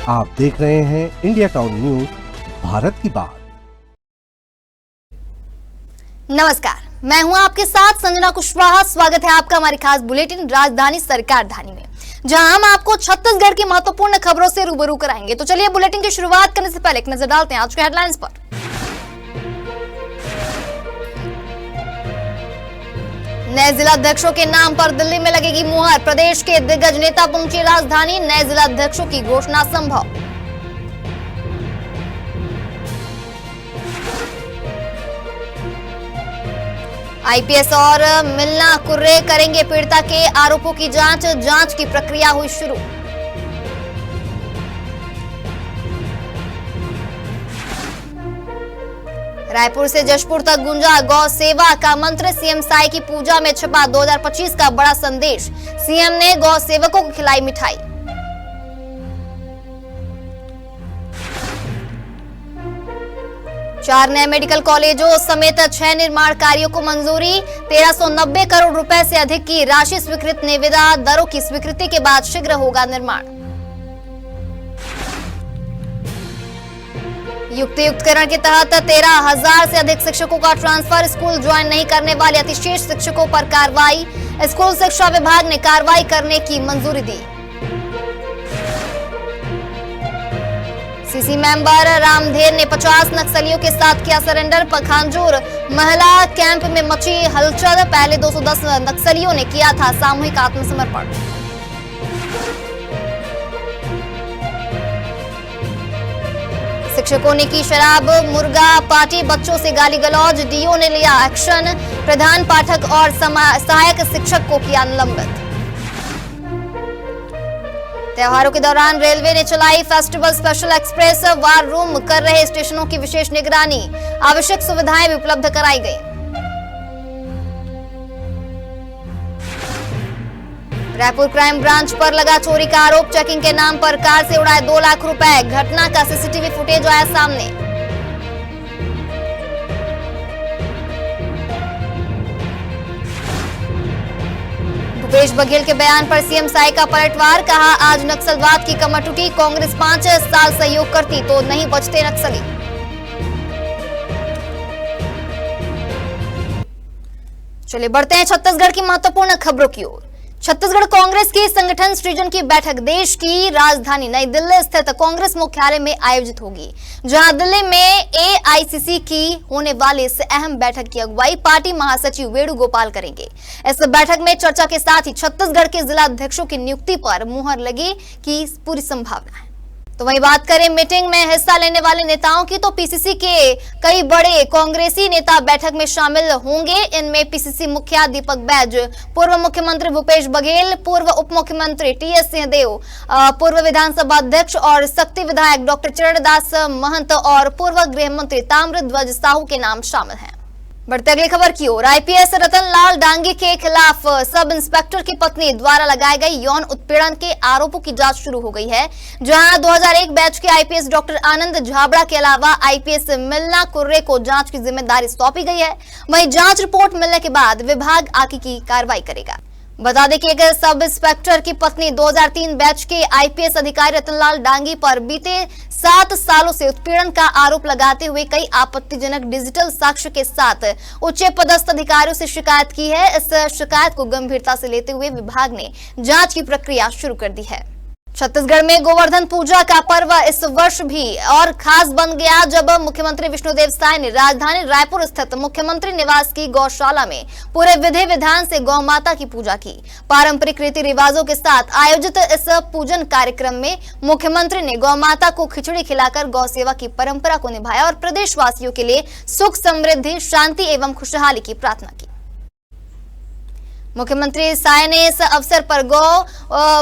आप देख रहे हैं इंडिया टाउन न्यूज, भारत की बात। नमस्कार, मैं हूं आपके साथ संजना कुशवाहा। स्वागत है आपका हमारी खास बुलेटिन राजधानी सरकारधानी में, जहां हम आपको छत्तीसगढ़ की महत्वपूर्ण खबरों से रूबरू कराएंगे। तो चलिए बुलेटिन की शुरुआत करने से पहले एक नजर डालते हैं आज के हेडलाइंस पर। नए जिलाध्यक्षों के नाम पर दिल्ली में लगेगी मुहर। प्रदेश के दिग्गज नेता पहुंचे राजधानी, नए जिलाध्यक्षों की घोषणा संभव। आईपीएस और मिलना कुर्रे करेंगे पीड़िता के आरोपों की जांच की प्रक्रिया हुई शुरू। रायपुर से जशपुर तक गूंजा गौ सेवा का मंत्र। सीएम साई की पूजा में छपा 2025 का बड़ा संदेश। सीएम ने गौ सेवकों को खिलाई मिठाई। चार नए मेडिकल कॉलेजों समेत 6 निर्माण कार्यों को मंजूरी। 1390 करोड़ रुपए से अधिक की राशि स्वीकृत। निविदा दरों की स्वीकृति के बाद शीघ्र होगा निर्माण। युक्तियुक्तकरण के तहत 13,000 से अधिक शिक्षकों का ट्रांसफर। स्कूल ज्वाइन नहीं करने वाले अतिशेष शिक्षकों पर कार्रवाई। स्कूल शिक्षा विभाग ने कार्रवाई करने की मंजूरी दी। सीसी मेंबर रामधेर ने 50 नक्सलियों के साथ किया सरेंडर। पखांजूर महिला कैंप में मची हलचल। पहले 210 नक्सलियों ने किया था सामूहिक आत्मसमर्पण। शिक्षकों ने की शराब मुर्गा पार्टी, बच्चों से गाली गलौज। डीओ ने लिया एक्शन। प्रधान पाठक और सहायक शिक्षक को किया निलंबित। त्योहारों के दौरान रेलवे ने चलाई festival special express. War room कर रहे स्टेशनों की विशेष निगरानी। आवश्यक सुविधाएं भी उपलब्ध कराई गई। रायपुर क्राइम ब्रांच पर लगा चोरी का आरोप। चेकिंग के नाम पर कार से उड़ाए 2 लाख रुपए। घटना का सीसीटीवी फुटेज आया सामने। भूपेश बघेल के बयान पर सीएम साई का पलटवार। कहा आज नक्सलवाद की कमर टूटी। कांग्रेस 5 साल सहयोग करती तो नहीं बचते नक्सली। चलिए बढ़ते हैं छत्तीसगढ़ की महत्वपूर्ण खबरों की ओर। छत्तीसगढ़ कांग्रेस की संगठन सृजन की बैठक देश की राजधानी नई दिल्ली स्थित कांग्रेस मुख्यालय में आयोजित होगी, जहां दिल्ली में एआईसीसी की होने वाली इस अहम बैठक की अगुवाई पार्टी महासचिव वेणुगोपाल करेंगे। इस बैठक में चर्चा के साथ ही छत्तीसगढ़ के जिलाध्यक्षों की नियुक्ति पर मुहर लगी की पूरी संभावना है। तो वहीं बात करें मीटिंग में हिस्सा लेने वाले नेताओं की, तो पीसीसी के कई बड़े कांग्रेसी नेता बैठक में शामिल होंगे। इनमें पीसीसी मुखिया दीपक बैज, पूर्व मुख्यमंत्री भूपेश बघेल, पूर्व उप मुख्यमंत्री टीएस सिंहदेव, पूर्व विधानसभा अध्यक्ष और शक्ति विधायक डॉक्टर चरणदास महंत और पूर्व गृह मंत्री ताम्रध्वज साहू के नाम शामिल हैं। बढ़ते अगली खबर की ओर। आईपीएस रतन लाल डांगी के खिलाफ सब इंस्पेक्टर की पत्नी द्वारा लगाए गए यौन उत्पीड़न के आरोपों की जांच शुरू हो गई है, जहां 2001 बैच के आईपीएस डॉक्टर आनंद झाबड़ा के अलावा आईपीएस मिलना कुर्रे को जांच की जिम्मेदारी सौंपी गई है। वहीं जांच रिपोर्ट मिलने के बाद विभाग आगे की कार्रवाई करेगा। बता दें कि एक सब इंस्पेक्टर की पत्नी 2003 बैच के आईपीएस अधिकारी रतनलाल डांगी पर बीते 7 सालों से उत्पीड़न का आरोप लगाते हुए कई आपत्तिजनक डिजिटल साक्ष्य के साथ उच्च पदस्थ अधिकारियों से शिकायत की है। इस शिकायत को गंभीरता से लेते हुए विभाग ने जांच की प्रक्रिया शुरू कर दी है। छत्तीसगढ़ में गोवर्धन पूजा का पर्व इस वर्ष भी और खास बन गया, जब मुख्यमंत्री विष्णुदेव साय ने राजधानी रायपुर स्थित मुख्यमंत्री निवास की गौशाला में पूरे विधि विधान से गौ माता की पूजा की। पारंपरिक रीति रिवाजों के साथ आयोजित इस पूजन कार्यक्रम में मुख्यमंत्री ने गौ माता को खिचड़ी खिलाकर गौ सेवा की परंपरा को निभाया और प्रदेशवासियों के लिए सुख, समृद्धि, शांति एवं खुशहाली की प्रार्थना की। मुख्यमंत्री साय ने इस अवसर पर गौ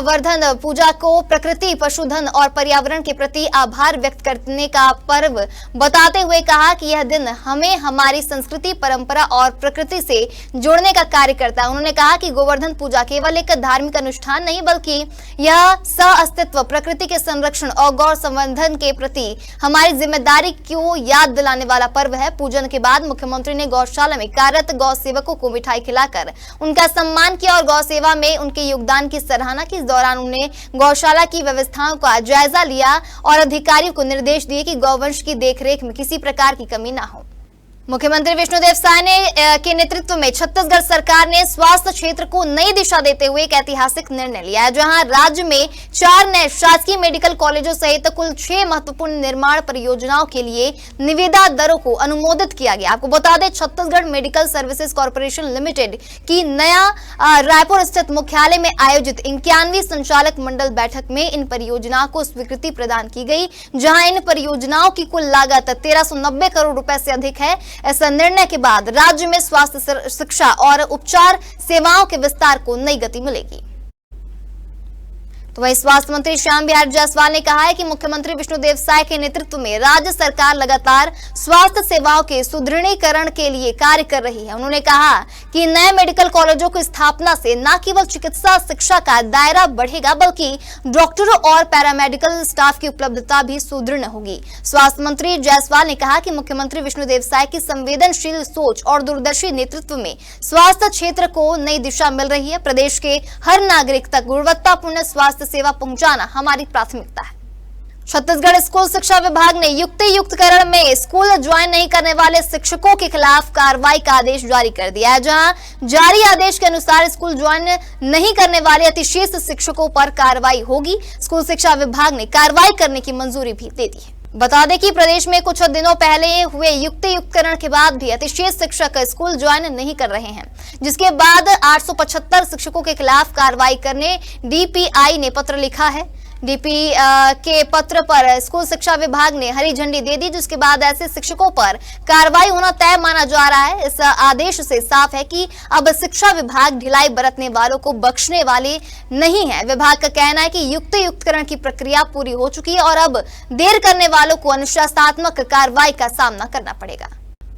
वर्धन पूजा को प्रकृति, पशुधन और पर्यावरण के प्रति आभार व्यक्त करने का पर्व बताते हुए कहा कि यह दिन हमें हमारी संस्कृति, परंपरा और प्रकृति से जोड़ने का कार्य करता है। उन्होंने कहा कि गोवर्धन पूजा केवल एक धार्मिक अनुष्ठान नहीं, बल्कि यह सह-अस्तित्व, प्रकृति के संरक्षण और गौ संवर्धन के प्रति हमारी जिम्मेदारी को याद दिलाने वाला पर्व है। पूजन के बाद मुख्यमंत्री ने गौशाला में कार्यरत गौ सेवकों को मिठाई खिलाकर उनका सम्मान किया और गौ सेवा में उनके योगदान की सराहना की। इस दौरान उन्होंने गौशाला की व्यवस्थाओं का जायजा लिया और अधिकारियों को निर्देश दिए कि गौवंश की देखरेख में किसी प्रकार की कमी न हो। मुख्यमंत्री विष्णुदेव साय के नेतृत्व में छत्तीसगढ़ सरकार ने स्वास्थ्य क्षेत्र को नई दिशा देते हुए एक ऐतिहासिक निर्णय लिया है, जहां राज्य में 4 नए शासकीय मेडिकल कॉलेजों सहित कुल 6 महत्वपूर्ण निर्माण परियोजनाओं के लिए निविदा दरों को अनुमोदित किया गया। आपको बता दें, Chhattisgarh medical services corporation limited की नया रायपुर स्थित मुख्यालय में आयोजित 91वीं संचालक मंडल बैठक में इन परियोजनाओं को स्वीकृति प्रदान की गई, जहां इन परियोजनाओं की कुल लागत 1390 करोड़ रुपए से अधिक है। ऐसा निर्णय के बाद राज्य में स्वास्थ्य, शिक्षा और उपचार सेवाओं के विस्तार को नई गति मिलेगी। तो वहीं स्वास्थ्य मंत्री श्याम बिहारी जायसवाल ने कहा है कि मुख्यमंत्री विष्णुदेव साय के नेतृत्व में राज्य सरकार लगातार स्वास्थ्य सेवाओं के सुदृढ़ीकरण के लिए कार्य कर रही है। उन्होंने कहा कि नए मेडिकल कॉलेजों की स्थापना से न केवल चिकित्सा शिक्षा का दायरा बढ़ेगा, बल्कि डॉक्टरों और पैरामेडिकल स्टाफ की उपलब्धता भी सुदृढ़ होगी। स्वास्थ्य मंत्री जायसवाल ने कहा कि मुख्यमंत्री विष्णुदेव साय की संवेदनशील सोच और दूरदर्शी नेतृत्व में स्वास्थ्य क्षेत्र को नई दिशा मिल रही है। प्रदेश के हर नागरिक तक गुणवत्तापूर्ण स्वास्थ्य सेवा पहुंचाना हमारी प्राथमिकता है। छत्तीसगढ़ स्कूल शिक्षा विभाग ने युक्तियुक्तकरण में स्कूल ज्वाइन नहीं करने वाले शिक्षकों के खिलाफ कार्रवाई का आदेश जारी कर दिया है, जहां जारी आदेश के अनुसार स्कूल ज्वाइन नहीं करने वाले अतिशेष शिक्षकों पर कार्रवाई होगी। स्कूल शिक्षा विभाग ने कार्रवाई करने की मंजूरी भी दे दी है। बता दें कि प्रदेश में कुछ दिनों पहले हुए युक्तियुक्तकरण के बाद भी अतिशेष शिक्षक स्कूल ज्वाइन नहीं कर रहे हैं, जिसके बाद 875 शिक्षकों के खिलाफ कार्रवाई करने डीपीआई ने पत्र लिखा है। डीपी के पत्र पर स्कूल शिक्षा विभाग ने हरी झंडी दे दी, जिसके बाद ऐसे शिक्षकों पर कार्रवाई होना तय माना जा रहा है। इस आदेश से साफ है कि अब शिक्षा विभाग ढिलाई बरतने वालों को बख्शने वाले नहीं है। विभाग का कहना है कि युक्तियुक्तकरण की प्रक्रिया पूरी हो चुकी है और अब देर करने वालों को अनुशासनात्मक कार्रवाई का सामना करना पड़ेगा।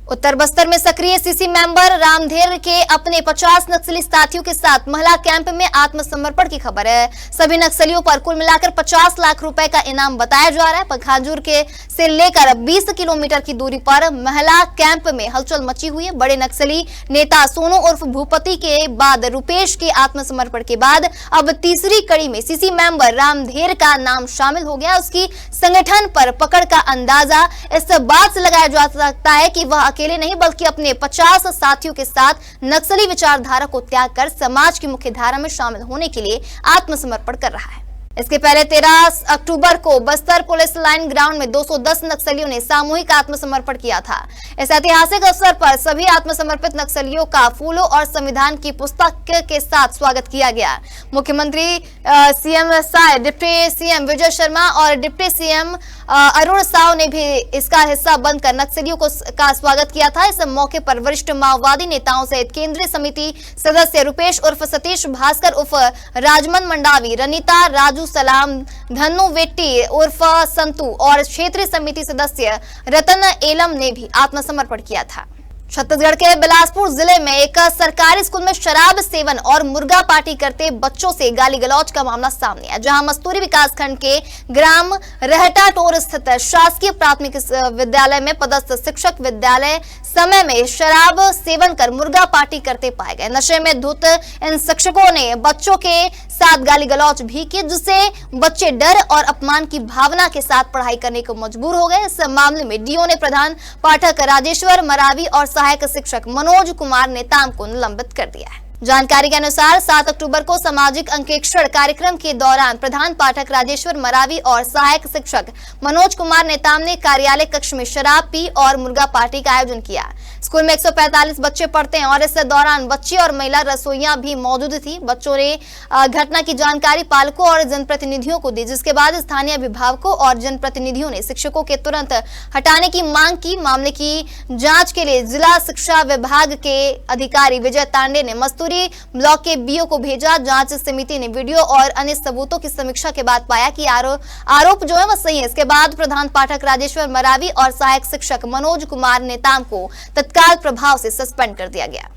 उत्तर बस्तर में सक्रिय सीसी मेंबर रामधेर के अपने 50 नक्सली साथियों के साथ महिला कैंप में आत्मसमर्पण की खबर है। सभी नक्सलियों पर कुल मिलाकर 50 लाख रुपए का इनाम बताया जा रहा है। पखाजूर के से लेकर 20 किलोमीटर की दूरी पर महिला कैंप में हलचल मची हुई है। बड़े नक्सली नेता सोनू उर्फ भूपति के बाद रुपेश के आत्मसमर्पण के बाद अब तीसरी कड़ी में सीसी मेंबर रामधेर का नाम शामिल हो गया। उसकी संगठन पर पकड़ का अंदाजा इस बात से लगाया जा सकता है कि वह अकेले नहीं बल्कि अपने 50 साथियों के साथ नक्सली विचारधारा को त्याग कर समाज की मुख्य धारा में शामिल होने के लिए आत्मसमर्पण कर रहा है। इसके पहले 13 अक्टूबर को बस्तर पुलिस लाइन ग्राउंड में 210 नक्सलियों ने सामूहिक आत्मसमर्पण किया था। इस ऐतिहासिक अवसर पर सभी आत्मसमर्पित नक्सलियों का फूलों और संविधान की पुस्तक के साथ स्वागत किया गया। मुख्यमंत्री CM Sai, deputy CM Vijay Sharma और डिप्टी सीएम अरुण साव ने भी इसका हिस्सा बनकर नक्सलियों का स्वागत किया था। इस मौके पर वरिष्ठ माओवादी नेताओं सहित केंद्रीय समिति सदस्य रुपेश उर्फ सतीश, भास्कर उर्फ राजमन मंडावी, रनीता, राजू सलाम, धन्नू वेट्टी उर्फ संतू और क्षेत्रीय समिति सदस्य रतन एलम ने भी आत्मसमर्पण किया था। छत्तीसगढ़ के बिलासपुर जिले में एक सरकारी स्कूल में शराब सेवन और मुर्गा पार्टी करते बच्चों से गाली गलौज का मामला सामने आया, जहां मस्तूरी विकासखंड के ग्राम रहटा टोर स्थित शासकीय प्राथमिक विद्यालय में पदस्थ शिक्षक विद्यालय समय में शराब सेवन कर मुर्गा पार्टी करते पाए गए। नशे में धुत इन शिक्षकों ने बच्चों के साथ गाली गलौज भी की, जिससे बच्चे डर और अपमान की भावना के साथ पढ़ाई करने को मजबूर हो गए। इस मामले में डीओ ने प्रधान पाठक राजेश्वर मरावी और सहायक शिक्षक मनोज कुमार नेताम को निलंबित कर दिया है। जानकारी के अनुसार 7 अक्टूबर को सामाजिक अंकेक्षण कार्यक्रम के दौरान प्रधान पाठक राजेश्वर मरावी और सहायक शिक्षक मनोज कुमार नेताम ने कार्यालय कक्ष में शराब पी और मुर्गा पार्टी का आयोजन किया। स्कूल में 145 बच्चे पढ़ते हैं और इस दौरान बच्चे और महिला रसोइयां भी मौजूद थी। बच्चों ने घटना की जानकारी पालकों और जनप्रतिनिधियों को दी, जिसके बाद स्थानीय अभिभावकों और जनप्रतिनिधियों ने शिक्षकों के तुरंत हटाने की मांग की। मामले की जांच के लिए जिला शिक्षा विभाग के अधिकारी विजय तांडे ने मस्तूरी ब्लॉक के बीओ को भेजा। जांच समिति ने वीडियो और अन्य सबूतों की समीक्षा के बाद पाया कि आरोप जो है वह सही है। इसके बाद प्रधान पाठक राजेश्वर मरावी और सहायक शिक्षक मनोज कुमार नेताम को तत्काल प्रभाव से सस्पेंड कर दिया गया।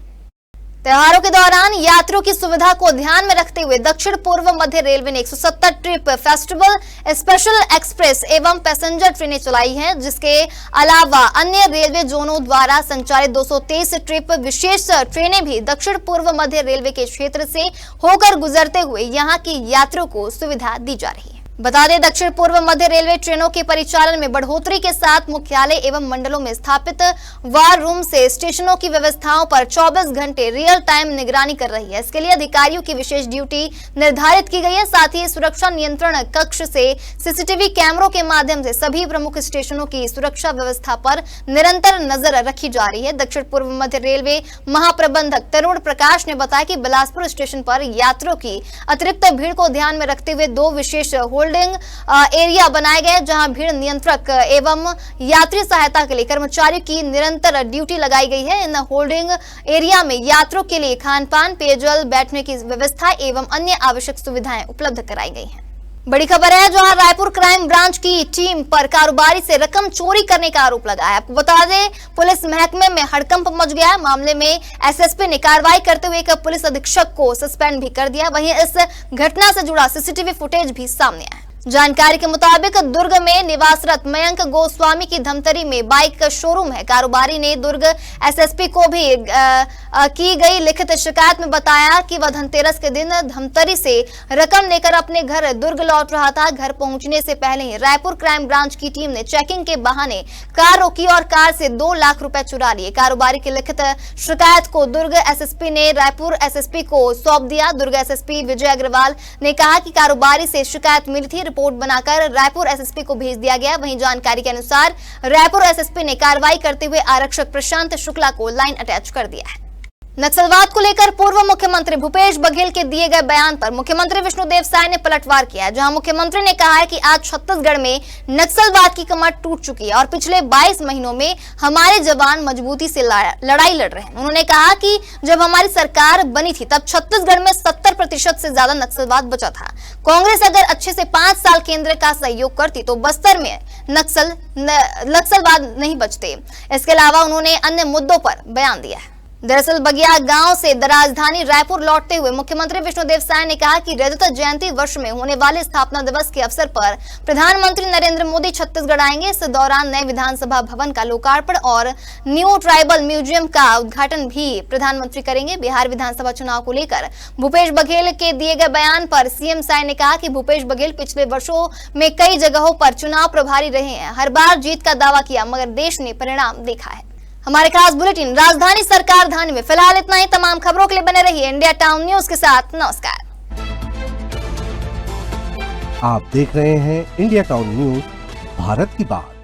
त्योहारों के दौरान यात्रियों की सुविधा को ध्यान में रखते हुए दक्षिण पूर्व मध्य रेलवे ने 170 ट्रिप फेस्टिवल स्पेशल एक्सप्रेस एवं पैसेंजर ट्रेनें चलाई हैं, जिसके अलावा अन्य रेलवे जोनों द्वारा संचालित 223 ट्रिप विशेष ट्रेनें भी दक्षिण पूर्व मध्य रेलवे के क्षेत्र से होकर गुजरते हुए यहां की यात्रियों को सुविधा दी जा रही है। बता दें, दक्षिण पूर्व मध्य रेलवे ट्रेनों के परिचालन में बढ़ोतरी के साथ मुख्यालय एवं मंडलों में स्थापित वार रूम से स्टेशनों की व्यवस्थाओं पर 24 घंटे रियल टाइम निगरानी कर रही है। इसके लिए अधिकारियों की विशेष ड्यूटी निर्धारित की गई है। साथ ही सुरक्षा नियंत्रण कक्ष से सीसीटीवी कैमरों के माध्यम से सभी प्रमुख स्टेशनों की सुरक्षा व्यवस्था पर निरंतर नजर रखी जा रही है। दक्षिण पूर्व मध्य रेलवे महाप्रबंधक तरुण प्रकाश ने बताया कि बिलासपुर स्टेशन पर यात्रियों की अतिरिक्त भीड़ को ध्यान में रखते हुए 2 विशेष होल्डिंग एरिया बनाए गए, जहां भीड़ नियंत्रक एवं यात्री सहायता के लिए कर्मचारियों की निरंतर ड्यूटी लगाई गई है। इन होल्डिंग एरिया में यात्रियों के लिए खान पान, पेयजल, बैठने की व्यवस्था एवं अन्य आवश्यक सुविधाएं उपलब्ध कराई गई हैं। बड़ी खबर है, जहां रायपुर क्राइम ब्रांच की टीम पर कारोबारी से रकम चोरी करने का आरोप लगा है। आपको बता दें, पुलिस महकमे में हड़कंप मच गया है। मामले में एसएसपी ने कार्रवाई करते हुए एक पुलिस अधीक्षक को सस्पेंड भी कर दिया। वहीं इस घटना से जुड़ा सीसीटीवी फुटेज भी सामने आया। जानकारी के मुताबिक दुर्ग में निवासरत मयंक गोस्वामी की धमतरी में बाइक शोरूम है। कारोबारी ने दुर्ग एसएसपी को भी की गई लिखित शिकायत में बताया कि वह धनतेरस के दिन धमतरी से रकम लेकर अपने घर दुर्ग लौट रहा था। घर पहुंचने से पहले ही रायपुर क्राइम ब्रांच की टीम ने चेकिंग के बहाने कार रोकी और कार से 2 लाख रुपए चुरा लिए। कारोबारी की लिखित शिकायत को दुर्ग एसएसपी ने रायपुर एसएसपी को सौंप दिया। दुर्ग एसएसपी विजय अग्रवाल ने कहा कि कारोबारी से शिकायत मिली थी, रिपोर्ट बनाकर रायपुर एसएसपी को भेज दिया गया। वहीं जानकारी के अनुसार रायपुर एसएसपी ने कार्रवाई करते हुए आरक्षक प्रशांत शुक्ला को लाइन अटैच कर दिया है। नक्सलवाद को लेकर पूर्व मुख्यमंत्री भूपेश बघेल के दिए गए बयान पर मुख्यमंत्री विष्णुदेव साय ने पलटवार किया है, जहां मुख्यमंत्री ने कहा है कि आज छत्तीसगढ़ में नक्सलवाद की कमर टूट चुकी है और पिछले 22 महीनों में हमारे जवान मजबूती से लड़ाई लड़ रहे हैं। उन्होंने कहा कि जब हमारी सरकार बनी थी तब छत्तीसगढ़ में 70% से ज्यादा नक्सलवाद बचा था। कांग्रेस अगर अच्छे से 5 साल केंद्र का सहयोग करती तो बस्तर में नक्सलवाद नहीं बचते। इसके अलावा उन्होंने अन्य मुद्दों पर बयान दिया है। दरअसल बगिया गांव से राजधानी रायपुर लौटते हुए मुख्यमंत्री विष्णुदेव साय ने कहा कि रजत जयंती वर्ष में होने वाले स्थापना दिवस के अवसर पर प्रधानमंत्री नरेंद्र मोदी छत्तीसगढ़ आएंगे। इस दौरान नए विधानसभा भवन का लोकार्पण और न्यू ट्राइबल म्यूजियम का उद्घाटन भी प्रधानमंत्री करेंगे। बिहार विधानसभा चुनाव को लेकर भूपेश बघेल के दिए गए बयान पर सीएम साय ने कहा कि भूपेश बघेल पिछले वर्षों में कई जगहों पर चुनाव प्रभारी रहे हैं, हर बार जीत का दावा किया मगर देश ने परिणाम देखा है। हमारे खास बुलेटिन राजधानी सरकार धानी में फिलहाल इतना ही। तमाम खबरों के लिए बने रहिए इंडिया टाउन न्यूज के साथ। नमस्कार। आप देख रहे हैं इंडिया टाउन न्यूज, भारत की बात।